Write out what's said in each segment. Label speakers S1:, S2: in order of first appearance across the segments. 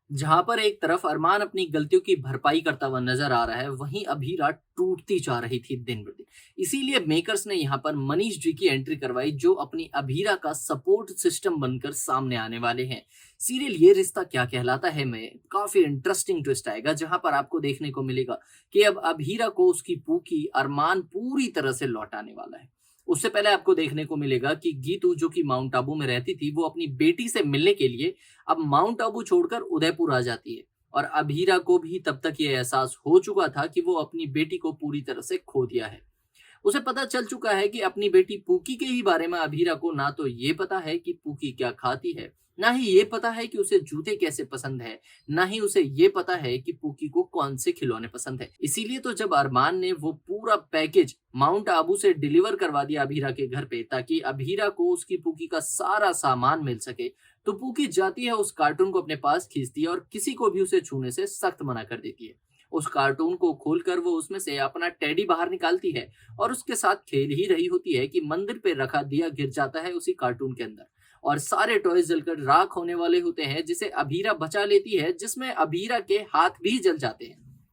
S1: जहां पर एक तरफ अरमान अपनी गलतियों की भरपाई करता हुआ नजर आ रहा है, वहीं अभीरा टूटती जा रही थी दिन ब दिन। इसीलिए मेकर्स ने यहाँ पर मनीष जी की एंट्री करवाई, जो अपनी अभीरा का सपोर्ट सिस्टम बनकर सामने आने वाले हैं। सीरियल ये रिश्ता क्या कहलाता है में काफी इंटरेस्टिंग ट्विस्ट आएगा, जहां पर आपको देखने को मिलेगा कि अब अभीरा को उसकी पूकी अरमान पूरी तरह से लौटाने वाला है। उससे पहले आपको देखने को मिलेगा कि गीतू, जो कि माउंट आबू में रहती थी, वो अपनी बेटी से मिलने के लिए अब माउंट आबू छोड़कर उदयपुर आ जाती है। और अभीरा को भी तब तक ये एहसास हो चुका था कि वो अपनी बेटी को पूरी तरह से खो दिया है। उसे पता चल चुका है कि अपनी बेटी पूकी के ही बारे में अभीरा को ना तो ये पता है कि पूकी क्या खाती है, ना ही ये पता है कि उसे जूते कैसे पसंद है, ना ही उसे ये पता है कि पूकी को कौन से खिलौने पसंद है। इसीलिए तो जब अरमान ने वो पूरा पैकेज माउंट आबू से डिलीवर करवा दिया अभीरा के घर पे, ताकि अभीरा को उसकी पूकी का सारा सामान मिल सके, तो पूकी जाती है, उस कार्टून को अपने पास खींचती है और किसी को भी उसे छूने से सख्त मना कर देती है। उस कार्टून को खोलकर वो उसमें से अपना टेडी बाहर निकालती है और उसके साथ खेल ही रही होती है कि मंदिर पे रखा दिया गिर जाता है उसी कार्टून के अंदर, और सारे टॉयज जलकर राख होने वाले होते हैं, जिसे अभीरा बचा लेती है, जिसमें अभीरा के हाथ भी जल जाते हैं।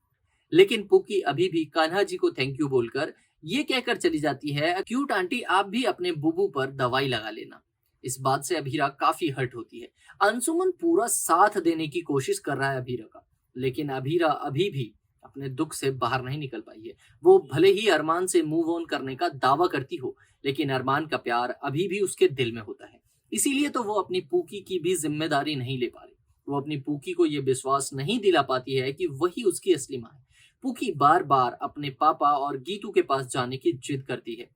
S1: लेकिन पुकी अभी भी कान्हा जी को थैंक यू बोलकर ये कहकर चली जाती है, क्यूट आंटी आप भी अपने बुबू पर दवाई लगा लेना। इस बात से अभीरा काफी हर्ट होती है। अंशुमन पूरा साथ देने की कोशिश कर रहा है अभीरा का, लेकिन अभीरा अभी भी अपने दुख से बाहर नहीं निकल पाई है। वो भले ही अरमान से मूव ऑन करने का दावा करती हो, लेकिन अरमान का प्यार अभी भी उसके दिल में होता है। इसीलिए तो वो अपनी पूकी की भी जिम्मेदारी नहीं ले पा रही। वो अपनी पूकी को ये विश्वास नहीं दिला पाती है कि वही उसकी असली माँ है। पुकी बार बार अपने पापा और गीतू के पास जाने की जिद करती है।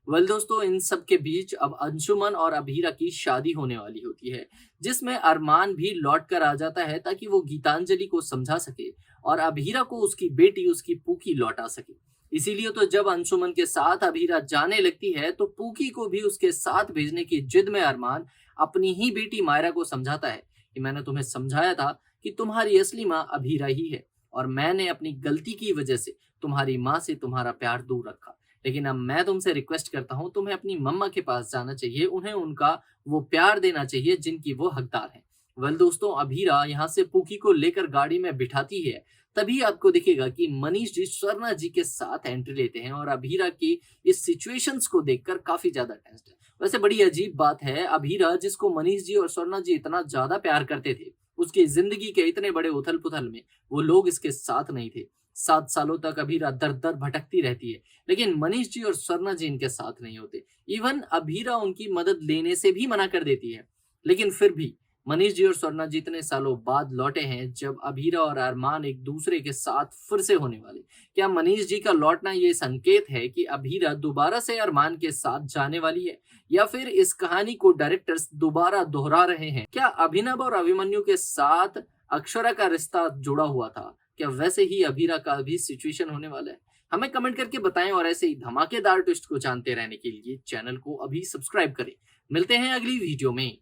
S1: वेल दोस्तों, इन सब के बीच अब अंशुमन और अभीरा की शादी होने वाली होती है, जिसमें अरमान भी लौट कर आ जाता है ताकि वो गीतांजलि को समझा सके और अभीरा को उसकी बेटी, उसकी पूकी लौटा सके। इसीलिए तो जब अंशुमन के साथ अभीरा जाने लगती है, तो पूकी को भी उसके साथ भेजने की जिद में अरमान अपनी ही बेटी मायरा को समझाता है कि मैंने तुम्हें समझाया था कि तुम्हारी असली माँ अभीरा ही है, और मैंने अपनी गलती की वजह से तुम्हारी माँ से तुम्हारा प्यार दूर रखा। लेकिन अब मैं तुमसे रिक्वेस्ट करता हूँ, तुम्हें अपनी मम्मा के पास जाना चाहिए, उन्हें उनका वो प्यार देना चाहिए जिनकी वो हकदार हैं। वेल दोस्तों, अभीरा यहाँ से पुकी को लेकर गाड़ी में बिठाती है। तभी आपको दिखेगा कि मनीष जी स्वर्णा जी के साथ एंट्री लेते हैं और अभीरा की इस सिचुएशंस को देखकर काफी ज्यादा टेंस्ड है। वैसे बड़ी अजीब बात है, अभीरा जिसको मनीष जी और स्वर्णा जी इतना ज्यादा प्यार करते थे, उसकी जिंदगी के इतने बड़े उथल पुथल में वो लोग इसके साथ नहीं थे। 7 सालों तक अभीरा दर दर भटकती रहती है, लेकिन मनीष जी और स्वर्णा जी इनके साथ नहीं होते। इवन अभीरा उनकी मदद लेने से भी मना कर देती है। लेकिन फिर भी मनीष जी और स्वर्णा जी इतने सालों बाद लौटे हैं, जब अभीरा और अरमान एक दूसरे के साथ फिर से होने वाले। क्या मनीष जी का लौटना ये संकेत है कि अभीरा दोबारा से अरमान के साथ जाने वाली है, या फिर इस कहानी को डायरेक्टर्स दोबारा दोहरा रहे हैं? क्या अभिनव और अभिमन्यु के साथ अक्षरा का रिश्ता जुड़ा हुआ था? क्या वैसे ही अभीरा का भी सिचुएशन होने वाला है? हमें कमेंट करके बताएं, और ऐसे ही धमाकेदार ट्विस्ट को जानते रहने के लिए चैनल को अभी सब्सक्राइब करें। मिलते हैं अगली वीडियो में।